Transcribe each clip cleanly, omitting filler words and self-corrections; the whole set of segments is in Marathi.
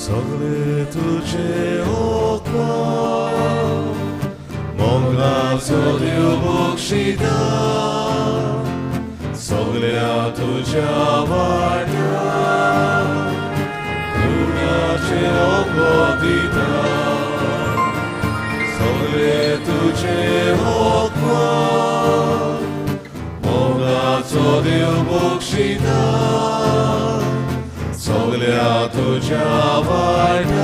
सगळे तुझे ओकार मोगाचो देव बक्षिता सगळ्या तुझ्या वाट्याक गुणाचे ओगोद दिता सगळे तुझे ओकार मोगाचो देव बक्षिता सगळ्या तुझ्या वाट्याक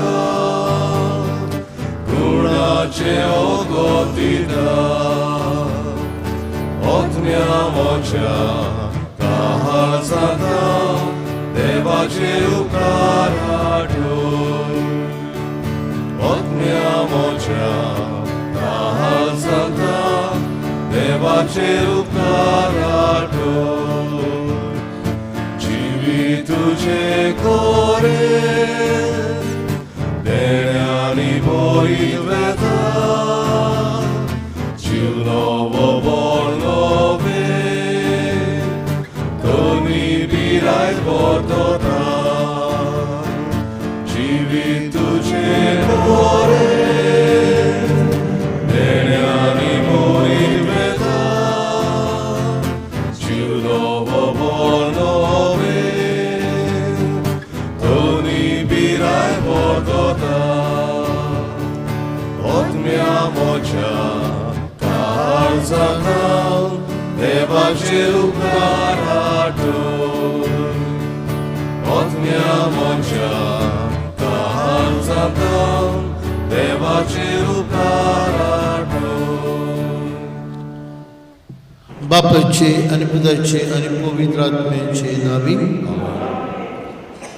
गुणाचे ओगोद दिता ओतम्या मोच्या काळजांत देवाचे उपकार आठवय ओतम्या मोच्या काळजांत देवाचे उपकार आठवय तुझे कोरे देण्यानी बोईल वेता जीव नवो बोलनो बे दोनी बिराय बोतोता जीवी तुझे कोरे देण्यानी बोईल वेता जीव नवो बोलनो मोच्या काळजांत देवाचे उपकार आठवय ओतम्या मोच्या काळजांत देवाचे उपकार आठवय बापाचे आनी पुताचे आनी पवित्र आत्म्याचे नावी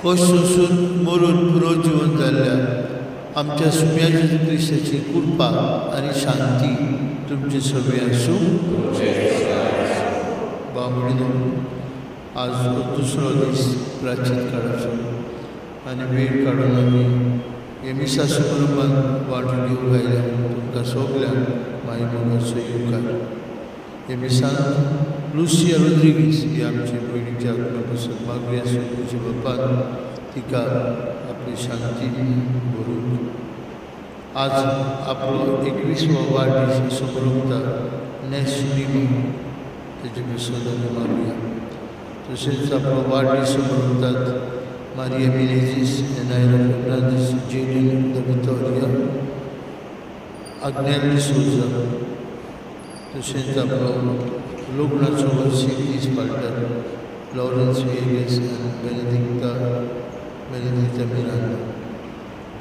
कोसून मरून पुरो जीवन जाल्ल्या आमच्या सुम्या जेजू क्रिस्ताची कृपा आणि शांती तुमचे सगळे आसूं बाबडीनो आज दुसरो दीस प्राचीन काळाचो आनी वेळ काडून आमी हे मिसा समारंभात वांटून घेवंक आयल्या तुमकां सगल्यांक मागीर मोगाचो येवकार हे मिसांत लुसिया रोड्रिगीस ही आमची भयणीच्या आत्म्यापासून मागुया तुझे बापान तिका आपली शांती भरूं आज आपलो 21वा वाडदीस समारंभात नॅशनिमी तेजे विसर्जन मागुया तशेंच आपलो वाडदीस समारंभात मारिया मिनेजीस एनायरा फर्नांडीस जेनिन द विक्टोरिया आग्नेल डिसोजा तशेंच आपलो लग्नाचो वर्सीक दीस पाळटात लॉरेन्स वेगेस आनी बेनेडिक्टा मिरांडा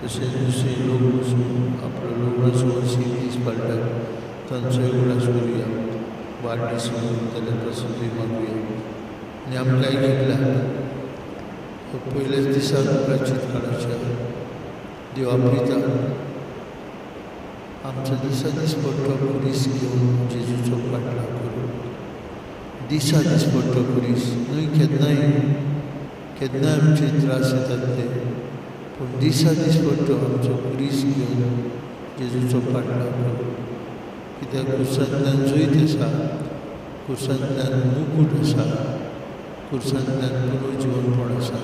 तशेंच दुसरे लोक पसून आपलो लग्नाचो वर्सीक दीस पाळटात तांचोय उल्हास करुया वाडदीस जाल्यार प्रसिद्धी मागुया आनी आमकां आयकयला पयल्याच दिसाक प्राचीन काळाच्या देवा पिता आमच्या दिसा दीस पडटो खुरीस घेवन जेजूचो पाटलाव करूं दिसा दीस पडटो खुरीस न्हय केन्नाय आमचे त्रास येतात ते पूण दिसा दीस पडटो आमचो खुरीस घेवन जेजूचो पाटलाव करूं कित्याक खुर्सांतल्यान जैत आसा खुर्सांतल्यान मुकूट आसा खुर्सांतल्यान पुनर्जीवनपण आसा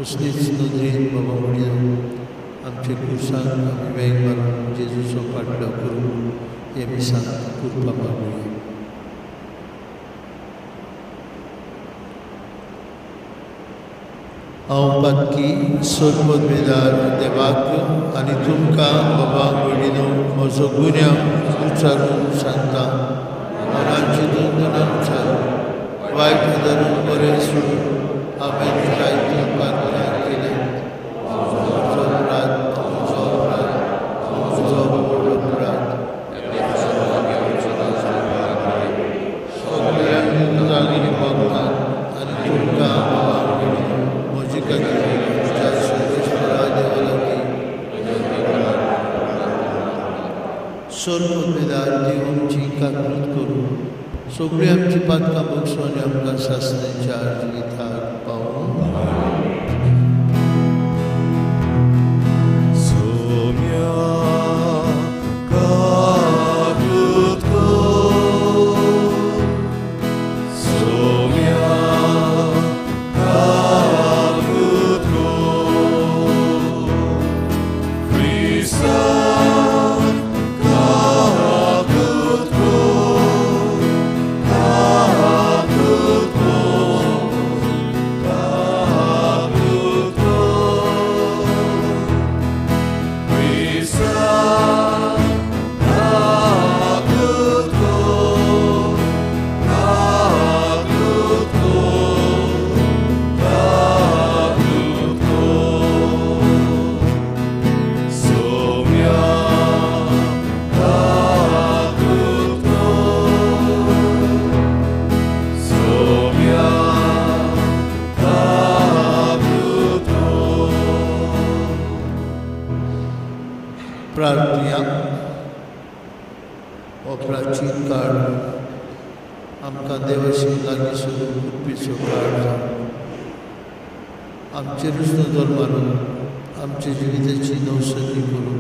असलीच नदरेन बाबा म्हणून आमचे खुर्सांत आमी वेग मारून जेजूचो पाटलाव करूं हे मिसांत कृपा मागुया हांव पातकी सोदपदवेदार देवाक आनी तुमकां बाबा भयणीनो म्हजो गुन्यांव उच्चारून सांगता मनाची दंदनानुसार वायट धरून बरें सोडून हांवें जायत्यो प्रार्थना केल्या म्हजो अपराध सगळ्यांक जागी भोगतात आनी तुमकां बाबा भयणीनो म्हजे खातीर तुज्या सर्वेश्वरा देवा लागीं सोदपदवेदार देव आमची काकूट करूं सगळीं आमची पातकां बक्षूं आनी आमकां सासण्याच्या जिविताक पावूं प्रार्थया हो प्राचीन काळ आमकां देवाशी लागीं सरून उत्पीचो काळ जावं. आमचेरूच नदर मारून आमच्या जिविताची नवसर्गी करून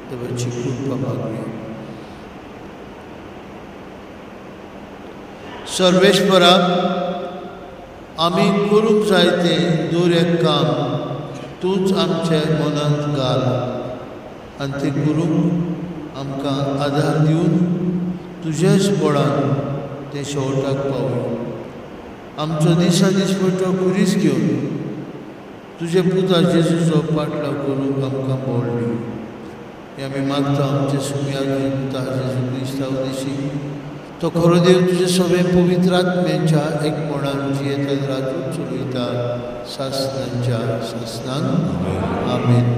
देवाची कृपा मागुया. सर्वेश्वरा, आमी करूंक जाय तें दर एक काम तूंच आमच्या मनांत घाल आनी तें करूंक आमकां आदार दिवन तुज्याच बळान तें शेवटाक पावय. आमचो दिसा दिसपट्टो खुरीस घेवन तुजे पुता जेजूचो पाटलाव करूंक आमकां बळ दी. हें आमी मागता आमचे सुम्याक पुता जेजू क्रिस्तांव दिशी. तो खरो देव तुजे सगळे पवित्र आत्म्याच्या एकपणान जियेत राजून चलयता सासणांच्या सासणान. आमेन.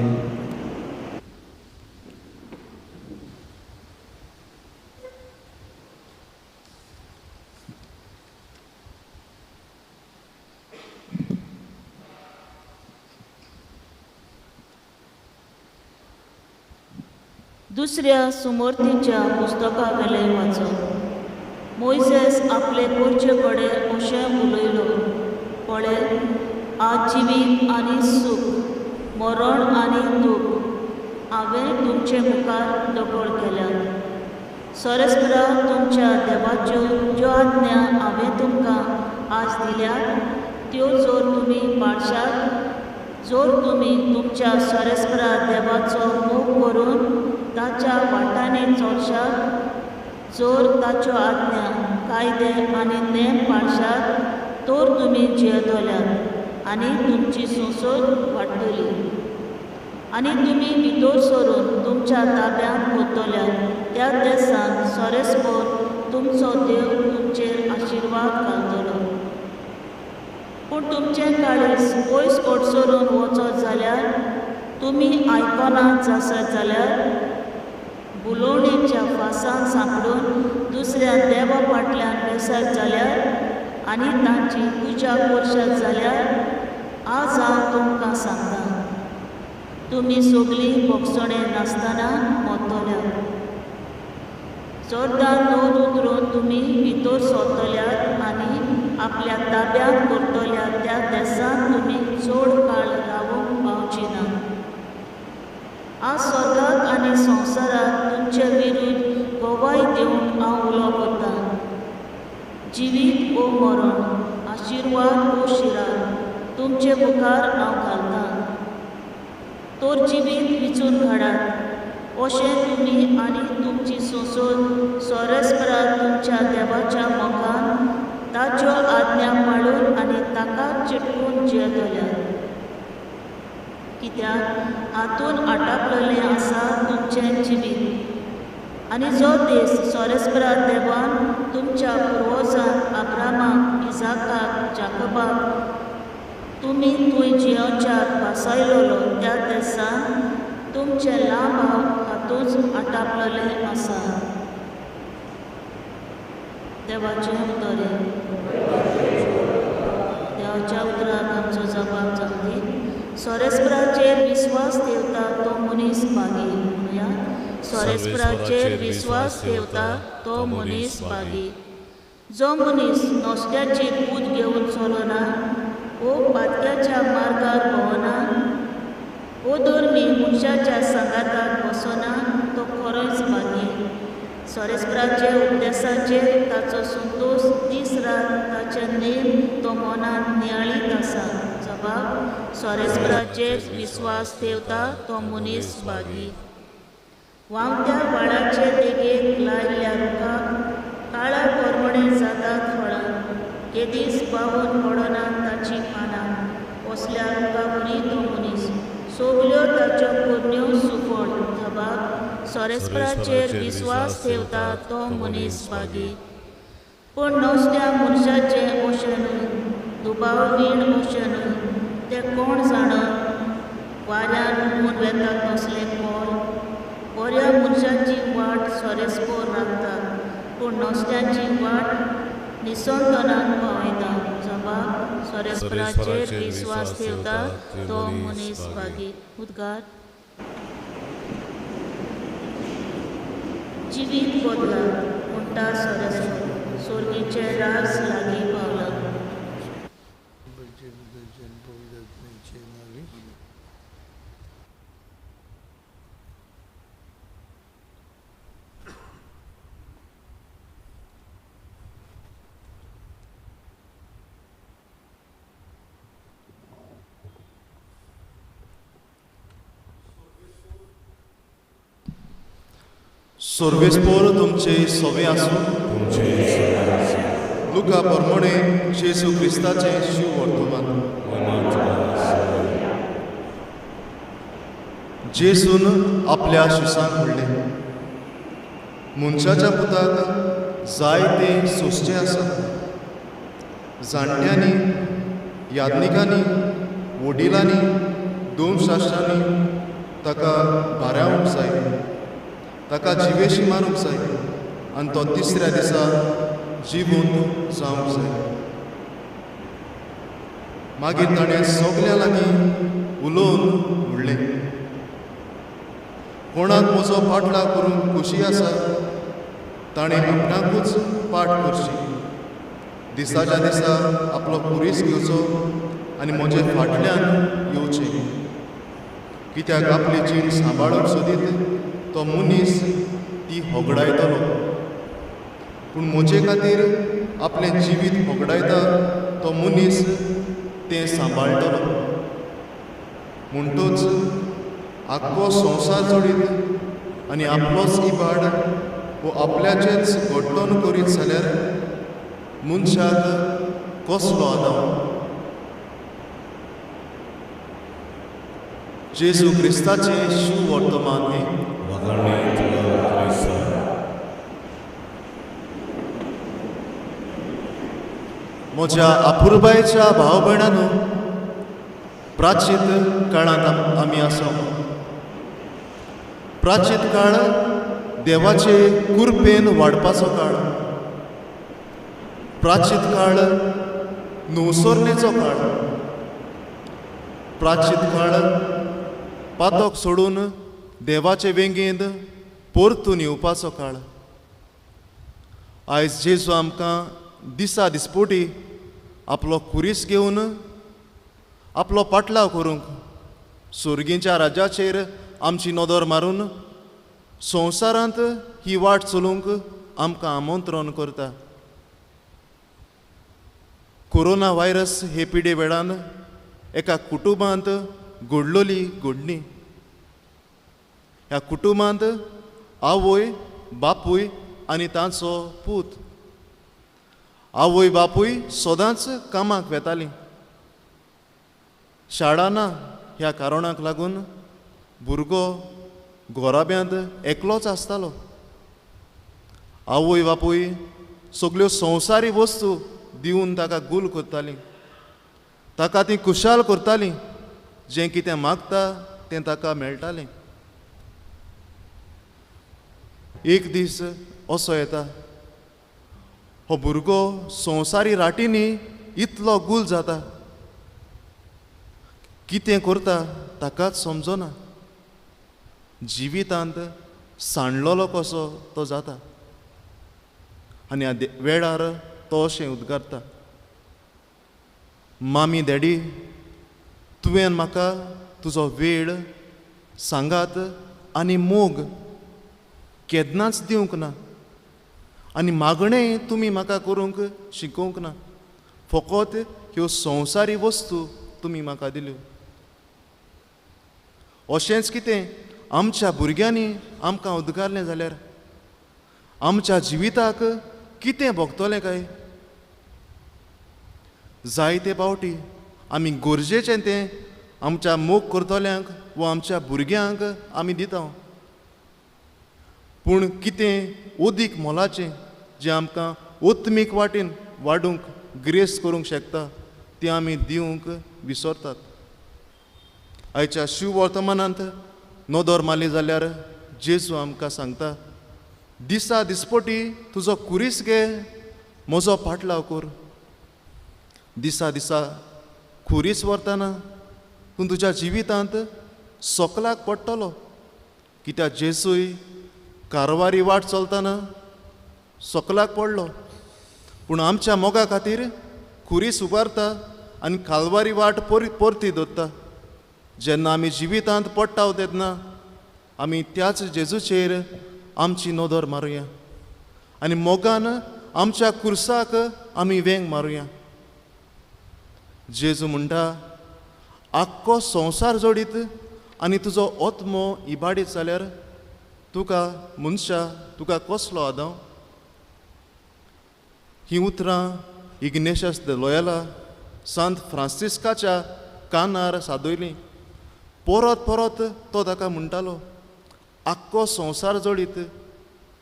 दुसऱ्या सुमोर्तीच्या पुस्तका वेले वाचप. मोइसेस आपले पोरचे कडेन अशें उलयलो, पळय, आज जिवीत आनी सूख, मरण आनी दूख हांवें तुमचे मुखार दोखोल केल्या. सरस्परा, तुमच्या देवाच्यो ज्यो आज्ञा हांवें तुमकां आज दिल्यात त्यो जर तुमी पाळशात, जर तुमी तुमच्या सरस्परा देवाचो मोग करून ताच्या वाटांनी चलशात, जर ताच्यो आज्ञा कायदे आनी नेम पाळशात, तर तुमी जियेतल्यात आनी तुमची संसद वाडटली. आनी तुमी भितर सरून तुमच्या ताब्यांत उरतल्यात त्या देशांत सरस्पर तुमचो देव तुमचेर आशिर्वाद घालतलो. पूण तुमचें काळीज पयस ओडसरून वचत जाल्यार, तुमी आयकनात आसत जाल्यार, बुलोवणेच्या फासान सांपडून दुसऱ्या देवा फाटल्यान बेसात जाल्यार आनी तांची पुजा करशात जाल्यार, आज हांव तुमकां सांगतां, तुमी सगळीं भोगसणे नासतना मरतल्यात. जोरदार नोंद उतरून तुमी भितर सरतल्यात आनी आपल्या ताब्यांत करतल्यात त्या देशांत तुमी चड काळ रावूंक पावची ना. आज स्वर्गाक आनी संवसाराक तुमचे विरुद्ध गवाय दिवंक हांव उलो करतां. जिवीत ओ मरण, आशिर्वाद ओ शिरार तुमचे मुखार हांव घालतां. तर जिवीत विचून काडात, अशें तुमी आनी तुमची संसद सरस्परा तुमच्या देवाच्या मोगान ताच्यो आज्ञा पाळून आनी ताका चिटकून जियेतल्यात. कित्याक हातून आटापलेलें आसा तुमचें जिवीत. आनी जो देश सरस्परा देवान तुमच्या पुर्वजांक अब्रामाक, इजाकाक, जाकोबाक तुमी थंय जियोच्याक भासायलोलो त्या देशान तुमचे लांब हांव हातूंच आटापलेलें आसा. देवाचें उतरें. देवाच्या उतराक आमचो जबाब जावंदी. सरस्पराचेर विस्वास ठेवता तो मनीस भागी. म्हणया, सरस्पराचेर विस्वास ठेवता तो मनीस भागी. जो मनीस नुस्त्याची पूत घेवन चलना, वो पातक्याच्या मार्गार भोंवना, वो धर्मी मनशाच्या सांगाताक बसना, तो खरोच भागी. सरस्पराचे उपदेशाचेर ताचो संतोश दीस रात ताचे नेम तो मनान नियाळीत आसा. जबाब. सरस्पराचेर विस्वास ठेवता तो मनीस भागी. वावत्या वाळाचे देगेक लायिल्ल्या रुखाक काळा परमणे जातात फळां. केदीस पावून पडनात ताची पानां. असल्या रुखा बरी तो मनीस, सगल्यो ताच्यो पोरण्यो सुफळ. जबाब. सरस्पराचेर विस्वास ठेवता तो मनीस भागी. पूण नुस्त्या मनशाचें अशें न्हय, दुबाववीण अशें न्हय. तें कोण जाणत? वाऱ्यान उडून वेतात तसलें कोल. बऱ्या मनशाची वाट सरस्पर राखता, पूण नुस्त्याची वाट निसंतनान पावयता. जबाब. सरस्पराचेर विस्वास ठेवता तो मनीस भागी. उद्गार. जिवीत बदला म्हणटा सरस्वत सोर्गीचे रास लागीं पावला. सोर्वेस्पोर तुमचे सोवे आसूं. लुका प्रमाणे जेजू क्रिस्ताचे शिव वर्तमान. जेजून आपल्या शिसांक म्हणलें, मनशाच्या पुताक जायते सोंसचें आसा. जाणट्यांनी, याज्ञिकांनी, वडिलांनी, दोन शास्त्रांनी ताका भारावंक जाय, ताका जिवेशी मारूंक जाय आनी तो तिसऱ्या दिसा जिवंत जावंक जाय. मागीर ताणें सगल्या लागीं उलोवन म्हणलें, कोणाक म्हजो पाटलाव करूंक खोशी आसा ताणें आपणाकूच पाट करची. दिसाच्या दिसा आपलो कुरीस घेवचो आनी म्हजे फाटल्यान येवचें. कित्याक आपली जीण सांबाळूंक सोदीत तो मनीस ती होगडायतलो, पूण म्हजे खातीर आपलें जिवीत होगडायता तो मनीस तें सांबाळटलो. म्हणटूच आख्खो संवसार जोडीत आनी आपलोच इबाड वो आपल्याचेच घोट्टोन करीत जाल्यार मनशाक कसलो आदार. जेजू क्रिस्ताचे शिव वर्तमान हे. म्हज्या अपुरबायेच्या भाव भयणांनो, प्राचीत काळांत आमी आसा. प्राचीत काळ देवाचे कुरपेन वाडपाचो काळ. प्राचीत काळ नुवसोरणेचो काळ. प्राचीत काळ पातोक सोडून देवाचे वेंगेंत परतून येवपाचो काळ. आयज जेजू आमकां दिसा दिसपोटी आपलो कुरीस घेवन आपलो पाटलाव करूंक सुर्गीच्या राज्याचेर आमची नदर मारून संवसारांत ही वाट चलूंक आमकां आमंत्रण करता. कोरोना व्हायरस हे पिडे वेळान एका कुटुंबांत घडलोली घडणी. ह्या कुटुंबांत आवय, बापूय आनी तांचो पूत. आवय बापूय सदांच कामाक वेतालीं. शाळा ना ह्या कारणाक लागून भुरगो घोराब्यांत एकलोच आसतालो. आवय बापूय सगल्यो संवसारी वस्तू दिवन ताका गूल करतालीं. ताका ती खुशाल करतालीं. जें कितें मागता तें ताका मेळटालें. एक दीस असो येता, हो भुरगो संवसारी राटींनी इतलो गूल जाता, कितें करता ताकाच समजना. जिवितांत सांडलोलो कसो तो जाता आनी ह्या वेळार तो अशें उद्गारता, मामी डॅडी, तुवें म्हाका तुजो वेळ, सांगात आनी मोग केन्नाच दिवंक ना आनी मागणें तुमी म्हाका करूंक शिकोवंक ना. फकत ह्यो संवसारी वस्तू तुमी म्हाका दिल्यो. अशेंच कितें आमच्या भुरग्यांनी आमकां उद्गारलें जाल्यार आमच्या जिविताक कितें भोगतलें काय. जायते फावटी आमी गरजेचें तें आमच्या मोग करतल्यांक वा आमच्या भुरग्यांक आमी दिता, पूण कितें ओदीक मोलाचें जें आमकां ओत्मीक वाटेन वाडूंक ग्रेस करूंक शकता तें आमी दिवंक विसरतात. आयच्या शिव वर्तमानांत नदर मारली जाल्यार जेजू आमकां सांगता, दिसा दिसपोटी तुजो कुरीस घे, म्हजो पाटलाव कर. दिसा दिसा कुरीस व्हरतना तूं तुज्या जिवितांत सोकलाक पडटलो, कित्याक जेजूय कारवारी वाट चलतना सकलाक पडलो, पूण आमच्या मोगा खातीर खुरीस उबारता आनी कालवारी वाट परती दवरता. जेन्ना आमी जिवितांत पडटाव तेन्ना आमी त्याच जेजूचेर आमची नदर मारुया आनी मोगान आमच्या कुर्साक आमी वेंग मारुया. जेजू म्हणटा, आख्खो संवसार जोडीत आनी तुजो ओत्मो इबाडीत जाल्यार तुका मनशा तुका कसलो आदाव. ही उतरां इग्नेशियस द लोयला सांत फ्रांसिस्काच्या कानार सादयलीं. परत परत तो ताका म्हणटालो, आख्खो संवसार जोडीत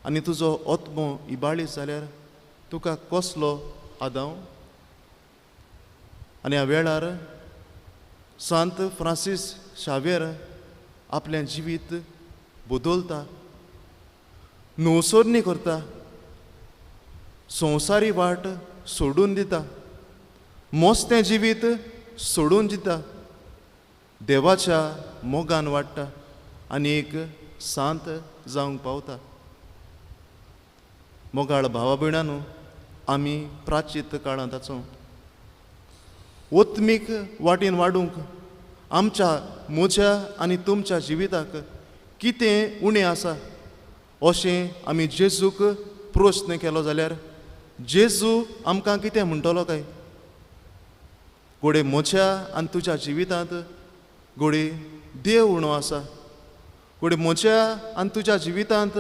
आनी तुजो ओत्मो इबाडीत जाल्यार तुका कसलो आदाव. आनी ह्या वेळार सांत फ्रांसीस शावेर आपलें जिवीत बदलता, नवसोरणी करता, संवसारी वाट सोडून दिता, मोस्तें जिवीत सोडून दिता, देवाच्या मोगान वाडटा आनी एक सांत जावंक पावता. मोगाळ भावा भयणांनो, आमी प्राचीत काळांत आसूं ओत्मीक वाटेन वाडूंक म्हज्या आनी तुमच्या जिविताक कितें उणें आसा अशें आमी जेजूक प्रस्न केलो जाल्यार जेजू आमकां कितें म्हणटलो काय? घोडे म्हज्या आनी तुज्या जिवितांत घोडे देव उणो आसा. घोडे म्हज्या आनी तुज्या जिवितांत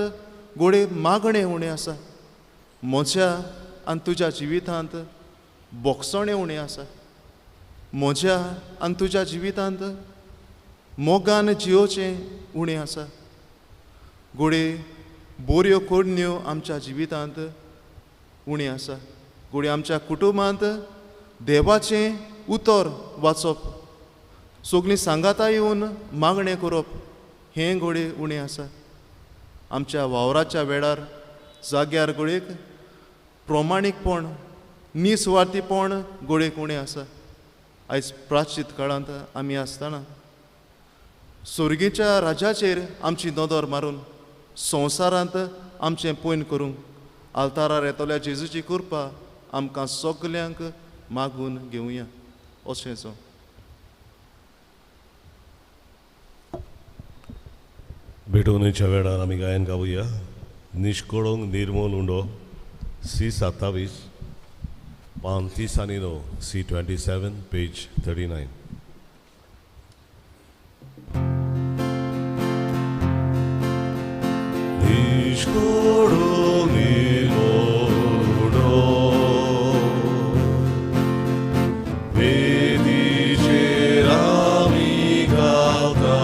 घोडे मागणें उणें आसा. म्हज्या आनी तुज्या जिवितांत बोगसणें उणें आसा. म्हज्या आनी तुज्या जिवितांत मोगान जियोचें उणें आसा. घोडे बऱ्यो कोडण्यो आमच्या जिवितांत उणें आसा. घोडे आमच्या कुटुंबांत देवाचें उतर वाचप, सगळीं सांगाता येवन मागणें करप हें घोडे उणें आसा. आमच्या वावराच्या वेळार जाग्यार घोडेक प्रमाणीकपण निस्वार्थीपण घोडेक उणें आसा. आयज प्राचीत काळांत आमी आसतना सुर्गेच्या राजाचेर आमची नदर मारून संवसारांत आमचें पयन करूंक आल्तारार येतल्या जेजूची कृपा आमकां सगल्यांक मागून घेवया. अशेंच भेटवणेच्या वेळार आमी गायन गावया. निश्कोळोंक निर्मोल उंडो C27 पान 30 आनी 9 C27 पेज 39. निश्कोळोंक निर्मोल उंडो वेदीचेर आमी गावता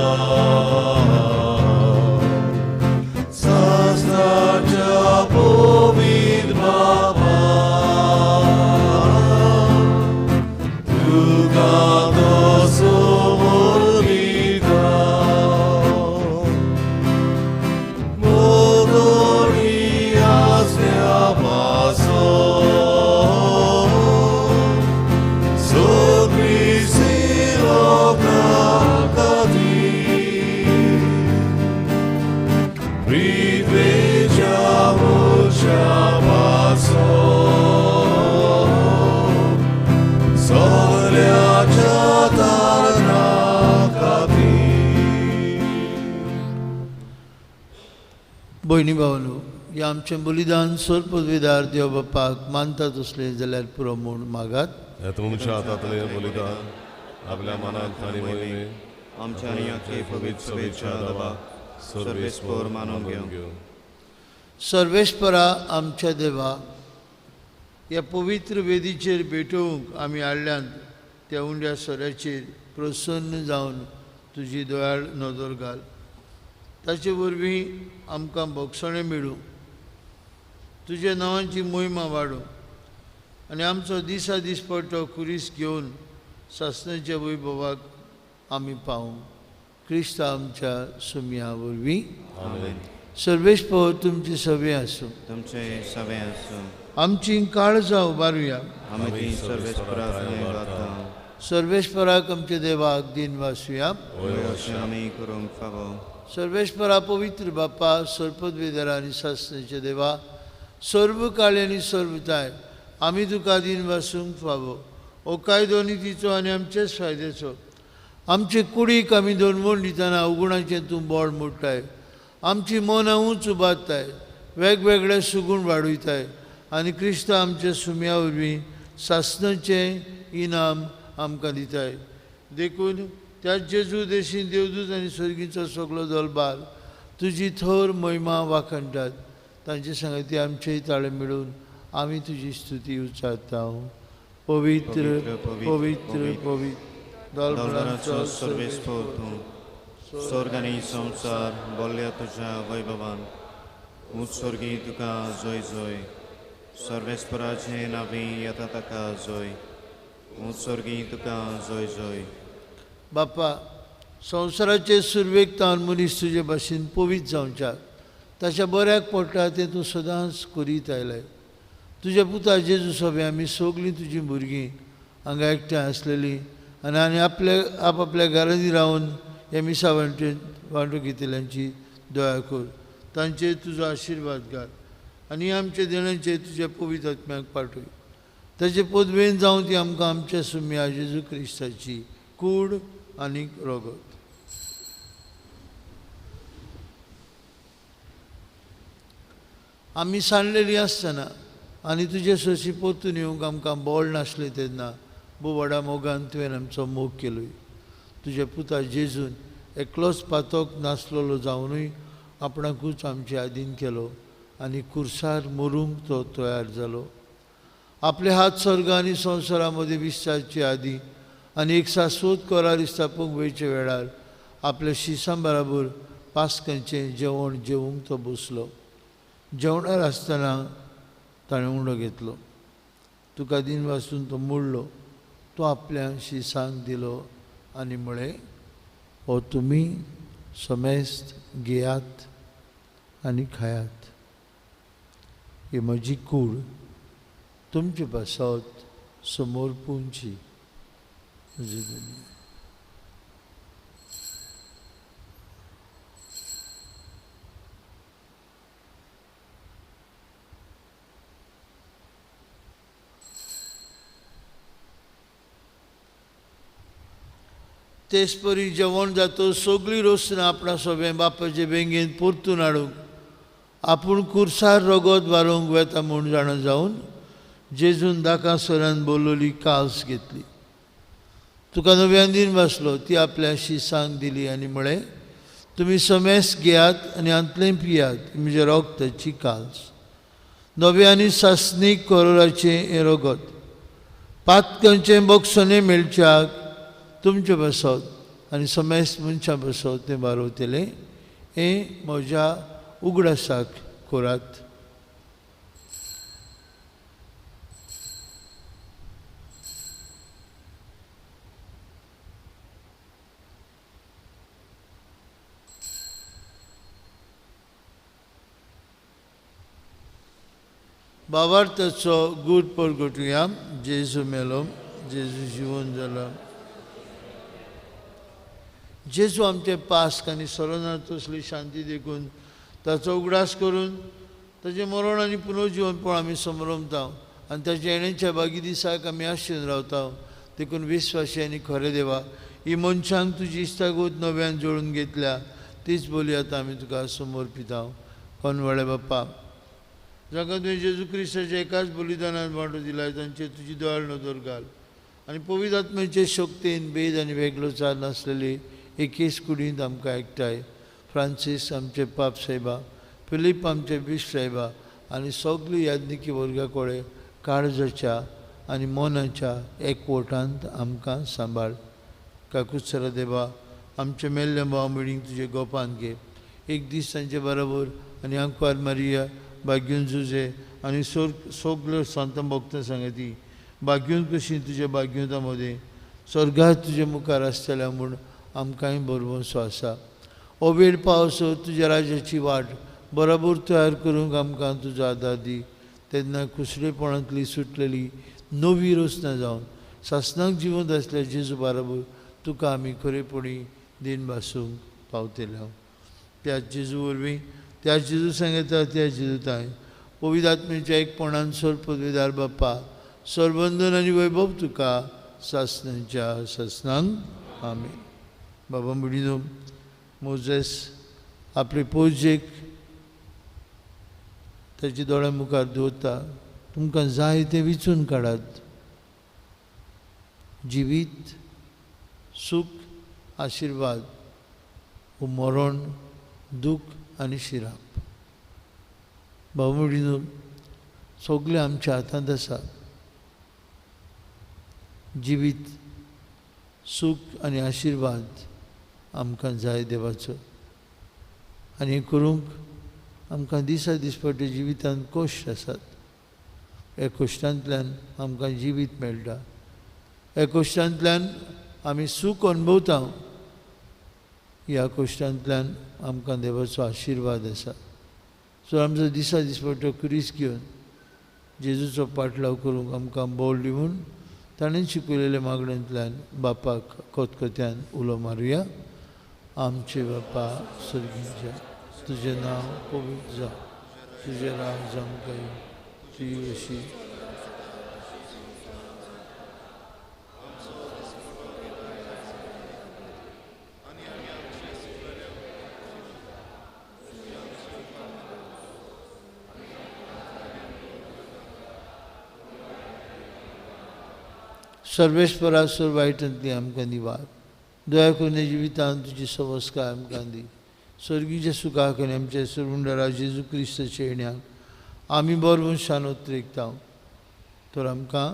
सासणाच्या पवित्र बाबा तुका तसो वरविता मोगोळी आसल्या पासो सगळी सिरोकां खातीर पृथ्वेच्या मुळच्या पासो सगळ्याच्या तारणां खातीर. भयणी भावनो, हे आमचें बलिदान सर पदवीदार देव बापाक मानतात असले जाल्यार पुरो म्हूण मागात. हे तुमच्या हातांतलें बलिदान आपल्या मनांत आनी मोहिमेन आमच्या नियाची पवित्र सभेच्या दबाक सर्वेस्पर मानून घेवं. सर्वेस्परा आमच्या देवा, ह्या पवित्र वेदीचेर भेटोवंक आमी हाडल्यांत त्या उंड्या सोऱ्याचेर प्रसन्न जावन तुजी दोयाळ नदर घाल. ताचे वरवीं आमकां भोगसणें मेळूं, तुज्या नांवाची मोहिमा वाडूं आनी आमचो दिसा दीस पडटो खुरीस घेवन सासणाच्या वैभवाक आमी पावूं. क्रिस्त आमच्या सुमया वरवीं. आमेन. सर्वेस्पर तुमचे सवे आसूं. तुमचे सवे आसूं. आमची काळजां उबारुया. आमी ती सर्वेस्पराक गाता. सर्वेस्पराक आमच्या देवाक दिन वासुया. अशें आमी करूंक फावो. सर्वेश्वरा पवित्र बाप्पा सर्पद्वेदरा आनी सासणेचे देवा सर्व काळे आनी सर्वताय आमी तुका दिन वासूंक फावो ओ कायदो नितीचो आनी आमचेच फायद्याचो आमचे कुडीक आमी दोनवण दितना अवगुणाचें तूं बोड मोडटाय आमची मनां उंच उबारताय वेगवेगळे सुगूण वाडयताय आनी क्रिस्त आमच्या सुम्या वरवीं सासणाचें इनाम आमकां दिताय देखून त्या जेजू देशीन देवदूत आनी सर्गीचो सगळो दलबार तुजी थोर महिमा वाखणटात तांचे संगती आमचेय ताळे मेळून आमी तुजी स्तुती उच्चारता पवित्र पवित्र पवित्र दलबराचो सर्वेस्पर तूं स्वर्ग आनी संवसार बोल्ल्या तुज्या वैभवान उत्सर्गी तुका जय जय सर्वेस्पराचें नावी येता ताका जय उत्सर्गी तुका जय जय बाप्पा संवसाराचे सुरवेक तावन मनीस तुजे भाशेन पवित्र जावच्याक ताच्या बऱ्याक पडटा तें तूं सदांच करीत आयलाय तुज्या पुता जेजू सोबे आमी सगलीं तुजीं भुरगीं हांगा एकठांय आसलेलीं आनी आपल्या घरांनी रावन ह्या मिसा वांटो घेतिल्यांची दया कर तांचेर तुजो आशिर्वाद घाल आनी आमच्या देणांचेर तुज्या पवित्र आत्म्याक पाठय ताचे पदवेन जावं ती आमकां आमच्या सुम्या जेजू क्रिस्ताची कूड आनी रगत आमी सांडलेलीं आसतना आनी तुजे सशी परतून येवंक आमकां बळ नासलें तेन्ना व्हडा मोगान तुवें आमचो मोग केलोय तुज्या पुता जेजून एकलोच पातोक नासलोलो जावनूय आपणाकूच आमचे आदीन केलो आनी कुर्सार मरूंक तो तयार जालो आपले हात स्वर्ग आनी संवसारा मदीं विस्तारचे आदी आनी एक शाश्वत कोरार इस्तापूंक वयचे वेळार आपल्या शिसां बराबर पास्कांचें जेवण जेवूंक तो बसलो जेवणार आसतना ताणें उंडो घेतलो तुका दिन वाचून तो मोडलो तो आपल्या शिसांक दिलो आनी म्हळें हो तुमी समेस्त घेयात आनी खायात ही म्हजी कूड तुमचे पासत समोर पुंची तेच परी जेवण जातो सगळीं रोसना आपणा सोबें बापाचे बेंगेन परतून हाडूंक आपूण कुर्सार रगत वारोवंक वेता म्हूण जाणा जावन जेजून दाकां सोरान बोलोवली काल्स घेतली तुका नव्यान दिन वाचलो ती आपल्या शिसांक दिली आनी म्हळें तुमी समेस्त घेयात आनी अंतलें पियात म्हजे रगताची काल्स नवे आनी सासणीक कोराचें हें रगत पातकांचें बक्षणें मेळच्याक तुमचे बसत आनी समेस्त मनशां बसत तें बारोवतलें हें म्हज्या उगडासाक करात बाबार्थाचो गूट परगटुया जेजू मेलो जेजू जिवन जाला जेजू आमचे पास्क आनी सरोनात तसली शांती देखून ताचो उगडास करून ताचें मरण आनी पुनर्जीवन पळोवन आमी समरमता आनी ताच्या येण्याच्या बागी दिसाक आमी आशेन रावता देखून विस्वासी आनी खरें देवा ही मनशांक तुजी इश्टागोत नव्यान जोडून घेतल्या तीच बोली आतां आमी तुका समर्पिता कोनवळे बाप्पा जाका तुवें जेजू क्रिस्ताच्या एकाच बलिदानांत वांटो दिला तांचेर तुजी दयाळ नदर घाल आनी पवित्र आत्म्याचे शक्तीन भेद आनी वेगळोचार नासलेली एकेच कुडींत आमकां एकठांय फ्रांसीस आमचे पाप साहेबा फिलीप आमचे बिश्प साहेबा आनी सगळीं याज्ञिकी वर्गा कडेन काळजाच्या आनी मनाच्या एकवटांत आमकां सांबाळ काकुत्सरा देवा आमचे मेल्ल्या भाव मिळींक तुजे गोपान घे एक दीस तांचे बरोबर आनी आंकवार मारिया भाग्यून जुजे आनी सगल्यो संत भक्त सांगती भाग्यून कशी तुज्या भाग्युता मदें स्वर्गांत तुजे मुखार आसतल्या म्हूण आमकांय बरोवचो आसा हो वेळ पावसो तुज्या राज्याची वाट बरोबर तयार करूंक आमकां तुजो आदार दी तेन्ना कुसळेपणांतली सुटलेली नवी रोसना जावन सासणाक जिवंत आसल्या जेजू बरोबर तुका आमी खरेपणी दिन भासूंक पावतले त्याच जेजू वरवीं त्याच जेजू सांगता त्या जेजूताय पवित्र आत्म्याच्या एकपणान सोर पदवीदार बाप्पा सरबंधन आनी वैभव तुका सासणांच्या सासणांक आमीन. बाबा मुडीनो मोजेस आपले पोजेक ताचे दोळ्या मुखार दवरता. तुमकां जाय तें विचून काडात. जिवीत, सूख, आशिर्वाद वो मरण, दूख आनी शिराप. बाबा मुडीनो सगळें आमच्या हातांत आसा. जिवीत, सूख आनी आशिर्वाद आमकां जाय देवाचो. आनी हें करूंक आमकां दिसा दिसपट्टे जिवितांत कश्ट आसात. ह्या कश्टांतल्यान आमकां जिवीत मेळटा. ह्या कश्टांतल्यान आमी सूख अनुभवता. ह्या कश्टांतल्यान आमकां देवाचो आशिर्वाद आसा. सो आमचो दिसा दिसपट्टो क्रिस घेवन जेजूचो पाटलाव करूंक आमकां बोल दिवन ताणें शिकयलेल्या मागण्यांतल्यान बापाक खतखत्यान उलो मारुया. आमचे बापा सर्गीच्या तुजें नांव पवित्र जावं. तुजें राज आमकां येवं. तुजी अशी सर्वेस्परा सर वायटांतली आमकां निवार. दया करून जिवितांत तुजी संस्कार आमकां दी. सर्गीच्या सुखाक आनी आमच्या सरवंडरा जेजू क्रिस्ताच्या येण्याक आमी बरोवन शानोत रेखता. तर आमकां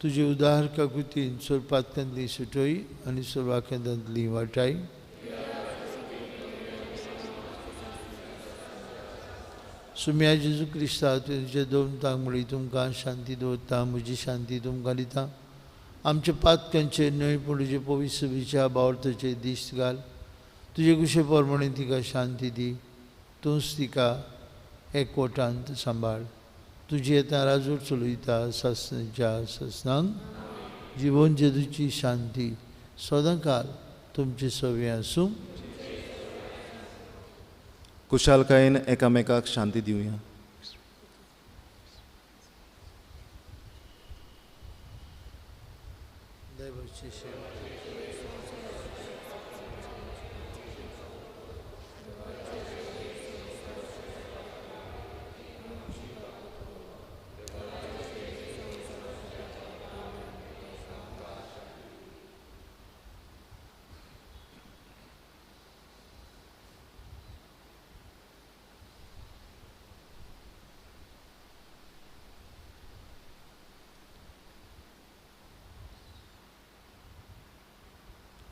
तुजे उदार काकुतीन सोरपातल्यांतली सुटोय आनी सोरवाखेंतांतली वाटाय. सुम्या जेजू क्रिस्ता तुज्या दोन मुळी तुमकां शांती दवरता. म्हजी शांती तुमकां दिता. आमचे पातकांचे न्हय पूण तुजे पवित्र विचार बावर्थाचे दिश्ट घाल. तुजे कुशे प्रमाणे तिका शांती दी. तूंच तिका एकवटांत सांबाळ. तुजी येता राजूर चलयता सासणांच्या सासणांक. जिवन जेजूची शांती सदां काल तुमचे सवे आसूं. कुशालकायेन एकामेकाक शांती दिवया.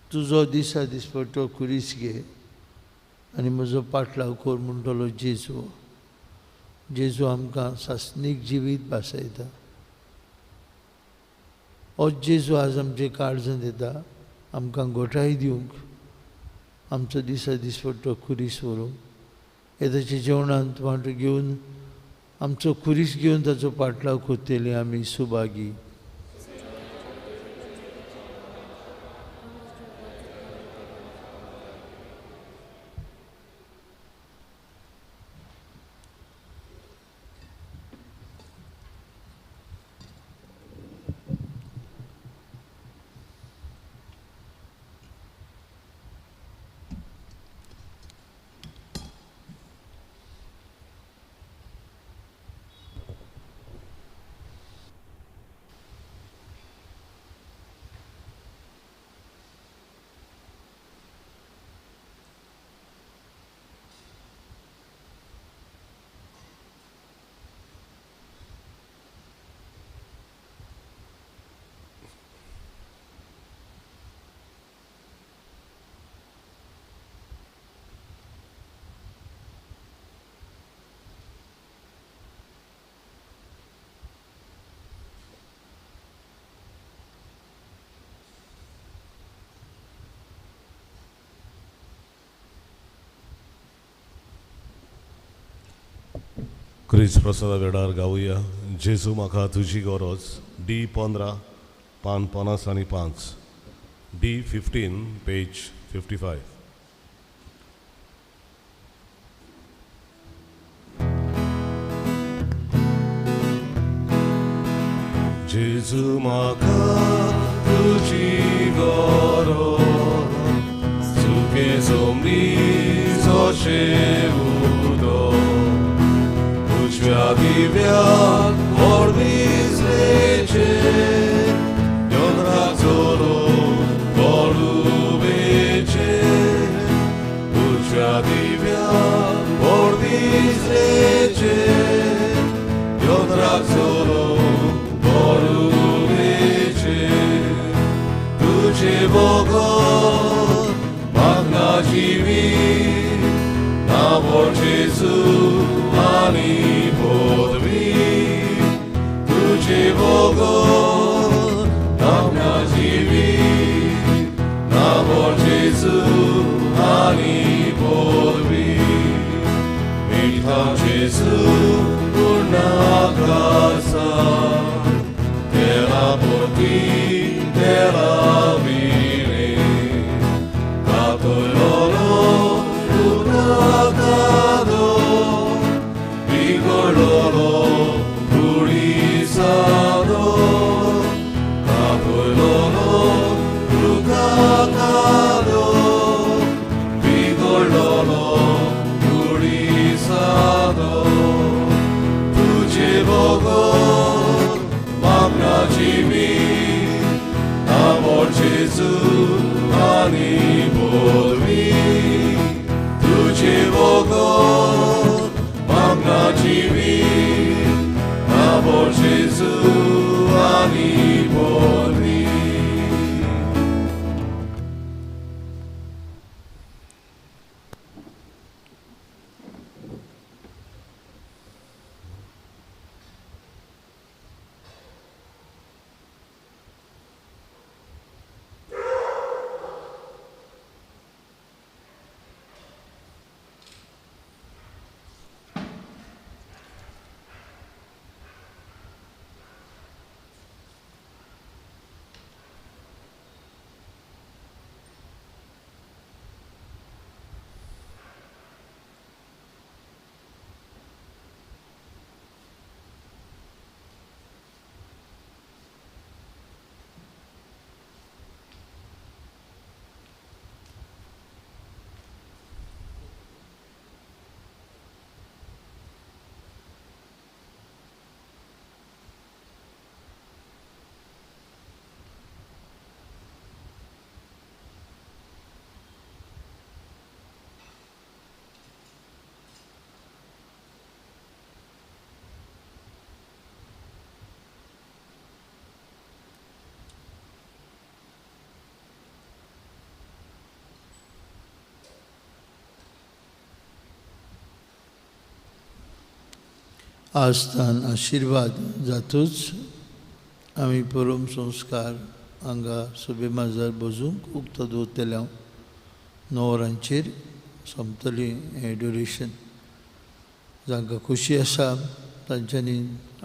तुजो दिसा दिसपट्टो खुरीस घे आनी म्हजो पाटलाव कोर म्हणटलो जेजू. जेजू आमकां सासणीक जिवीत भासयता. हो जेजू आज आमचे काळजांत येता आमकां घोटाय दिवंक, आमचो दिसा दिसपट्टो खुरीस व्हरूंक. येताच्या जेवणांत वांटो घेवन आमचो खुरीस घेवन ताचो पाटलाव करतले आमी सुभागी. क्रिस प्रसादा वेडार गावया. जेजू म्हाका तुजी गरज. D15 पान 50 आनी 5. D15 page 55. जेजू म्हाका तुजी गरज सुके सोमरीचो शेवुदो उजव्या दिव्याक व्हड विसरेचे योनराक चलो पडुबेचे उजव्या दिव्याक व्हड विसरेचे योनराक चलो तुझे बघून मागना जिवी नावड जेजू आनी पदवी तुझे बघून मागना जिवी नावड जेजू आनी पदवी मिठा जेजू पूर्ण आकाशा तेरा पोटी तेरा वीणे कातोलोलो उराकादो पिगोलोलो उडीसादो कातोलोलो उराकादो पिगोलोलो उडीसादो तुझे बघून मागना जिवी नावड जेजू आनी पदवी तुझे बघून मागना जिवी नावड जेजू आनी पदवी आस्थान आशीर्वाद जातूच आमी परम संस्कार हांगा सभे माजार बसूंक उक्तो दवरतले नवरांचेर सोंपतली एड्युरेशन जांकां खुशी आसा तांच्यांनी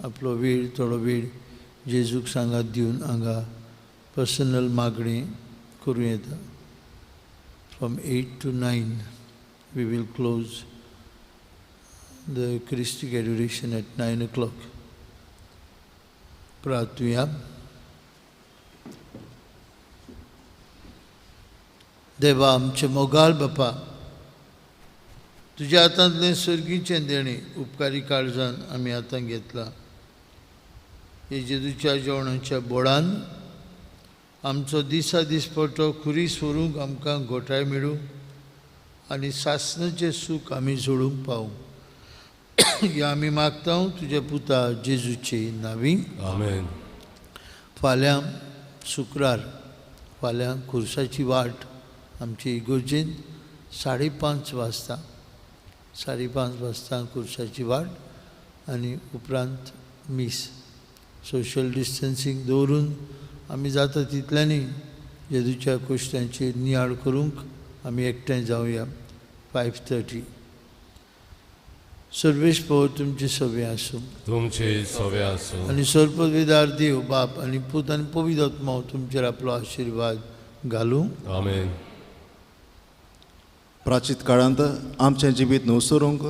आपलो वेळ थोडो वेळ जेजूक सांगात दिवन हांगा पर्सनल मागणी करूं येता. From 8 to 9 we will close the Eucharistic adoration at 9 o'clock. प्रार्थूया. देवा आमचे मोगाल बापा, तुज्या हातांतलें सर्गीचें देणें उपकारी काळजान आमी हातांत घेतलां. हे जेजूच्या जेवणाच्या बोडान आमचो दिसा दिसपटो खुरीस व्हरूंक आमकां घोटाय मेळूं आनी सासणाचें सूख आमी जोडूंक पावूं. हें आमी मागता तुज्या पुता जेजूचे नांवी. आमेन. फाल्यां शुक्रार, फाल्यां खुर्साची वाट आमचे इगोर्जेन 5:30 वाजता 5:30 वाजता खुर्साची वाट आनी उपरांत मीस. सोशल डिस्टन्सींग दवरून आमी जाता तितल्यांनी जेजूच्या कुश्ट्यांचेर नियाळ करूंक आमी एकठांय जावया. 5:30. सर्वेश पव तुमचे सवे आसूं. तुमचे सवे आसूं. आनी सर्पविदार देव बाप आनी पूत आनी पवित्र आत्मा तुमचेर आपलो आशिर्वाद घालूं. आमेन. प्राचीत काळांत आमचें जिवीत न्हवसरूंक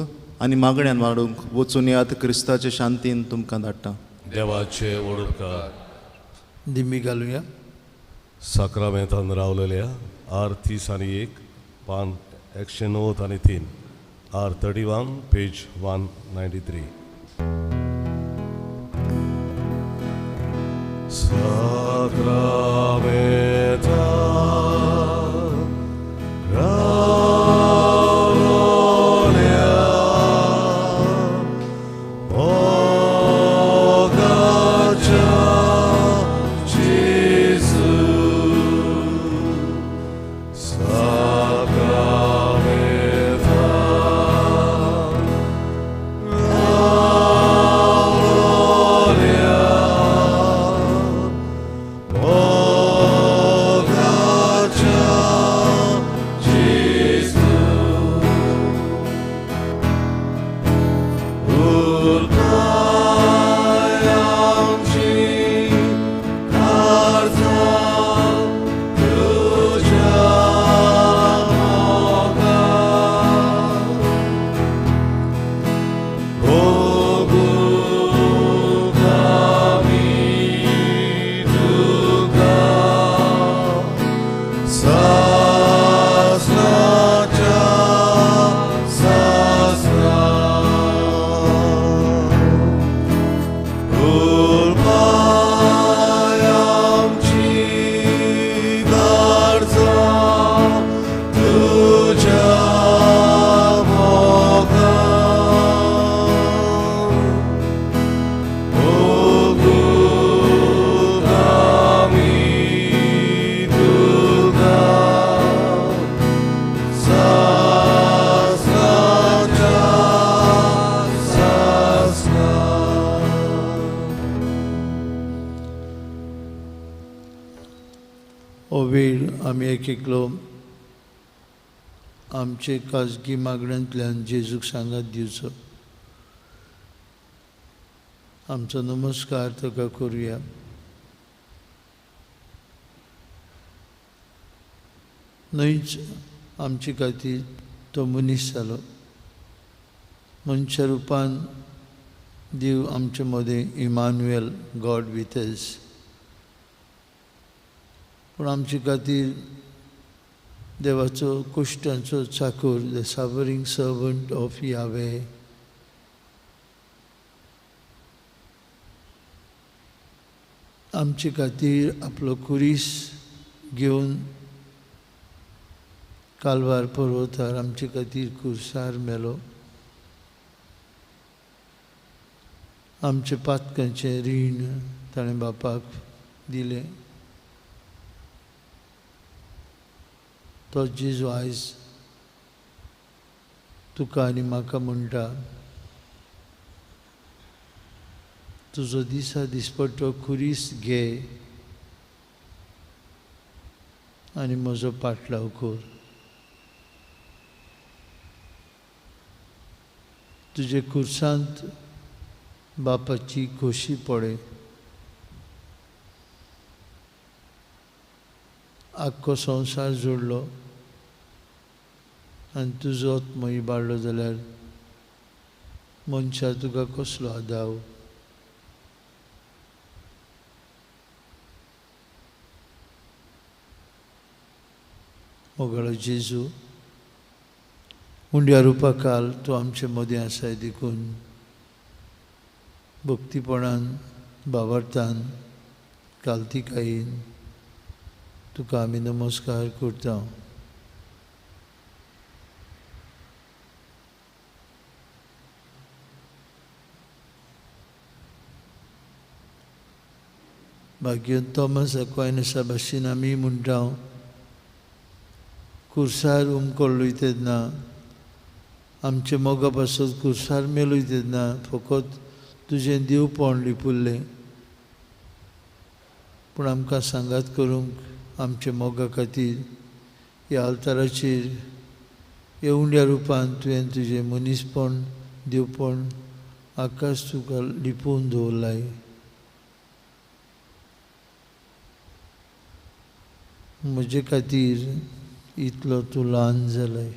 आनी मागण्यांत वाडूंक वचून यात क्रिस्ताचे शांतीन तुमकां धाडटा. देवाचे ओडकार दिमी घालूया. साक्रामेंतान रावलेल्या R301 पान 190 आणि 3 R31 page 193. Sakramental Raulolia Bogacia Jesu Sakramental Raulolia Bogacia Jesu Urkayam Ci Karza Tuja Moga Bogu Kami Duga Sasraja Sasra Urmayam Ci Garza Tuja Moga Bogu Kami Duga Sasraja Sasra. हो वेळ आमी एक एकलो आमचे खाजगी मागण्यांतल्यान जेजूक सांगात दिवचो. आमचो नमस्कार ताका करुया. न्हयच आमचे खातीर तो मनीस जालो. मनशा रुपान देव आमचे मदें इमान्युएल गॉड विथ अस. पूण आमचे खातीर देवाचो कुश्टांचो चाकर द सफरिंग सर्वंट ऑफ यावे आमचे खातीर आपलो कुरीस घेवन कालवार पर्वतार आमचे खातीर कुर्सार मेलो. आमचे पातकांचे रीण ताणें बापाक दिलें. तो जेजू आयज तुका आनी म्हाका म्हणटा, तुजो दिसा दिसपट्टो खुरीस घे आनी म्हजो पाटलाव कर. तुजे खुर्सांत बापाची खोशी पडे. आख्खो संवसार जोडलो आनी तुजोच मही बाळ्ळो जाल्यार मनशा तुका कसलो आदाव. मोगाळो जेजू, उंड्या रुपा काल तूं आमचे मदें आसाय देखून भक्तीपणान भावार्थान कालतिकायेन तुका आमी नमस्कार करता. भाग्यवन तोमास अक्वायनसा भाशेन आमी म्हणटा, कुर्सार उमकोल्लोय तेन्ना आमचे मोगा पासत कुर्सार मेलोय तेन्ना फकत तुजें दिवपण लिपुल्लें. पूण आमकां सांगात करूंक आमचे मोगा खातीर ह्या अवताराचेर ह्या उंड्या रुपान तुवें तुजें मनीसपण दिवपण आकाश तुका लिपोवन दवरलाय. म्हजे खातीर इतलो तूं ल्हान जालाय.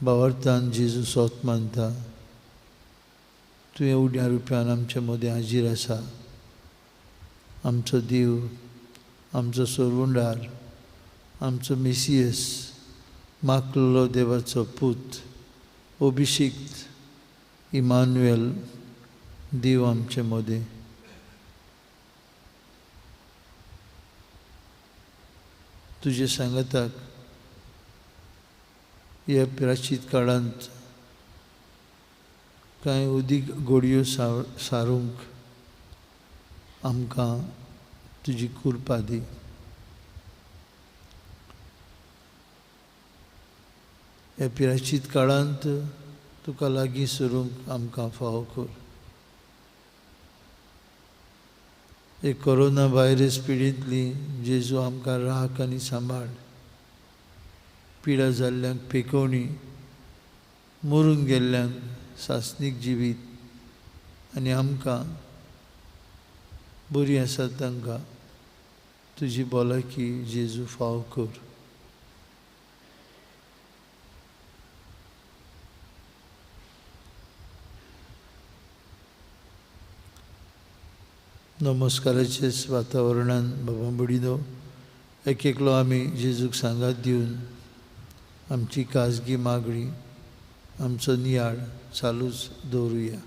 भावार्थान जेजू सोत मानता, तुवें उड्या रुपयान आमचे मदें हाजीर आसा. आमचो देव, आमचो सोर्वुंडार, आमचो मेसियस, मागलेलो देवाचो पूत, अभिषिक्त इमानुएल, देव आमचे मदें. तुजे सांगताक ह्या प्राचीत काळांत कांय उदीक घडयो सारूंक आमकां तुजी कृपा दी. ह्या पिराचीत काळांत तुका लागीं सरूंक आमकां फावो कर. हे कोरोना व्हायरस पिडींतली जेजू आमकां राख आनी सांबाळ. पिडा जाल्ल्यांक पेकोवणी, मरून गेल्ल्यांक सासणीक जिवीत आनी आमकां बरी आसात तांकां तुजी भलायकी जेजू फावो कर. नमस्काराचेच वातावरणान बाबा बुडिदो एक एकलो आमी जेजूक सांगात दिवन आमची खाजगी मागणी, आमचो नियाळ चालूच दवरुया.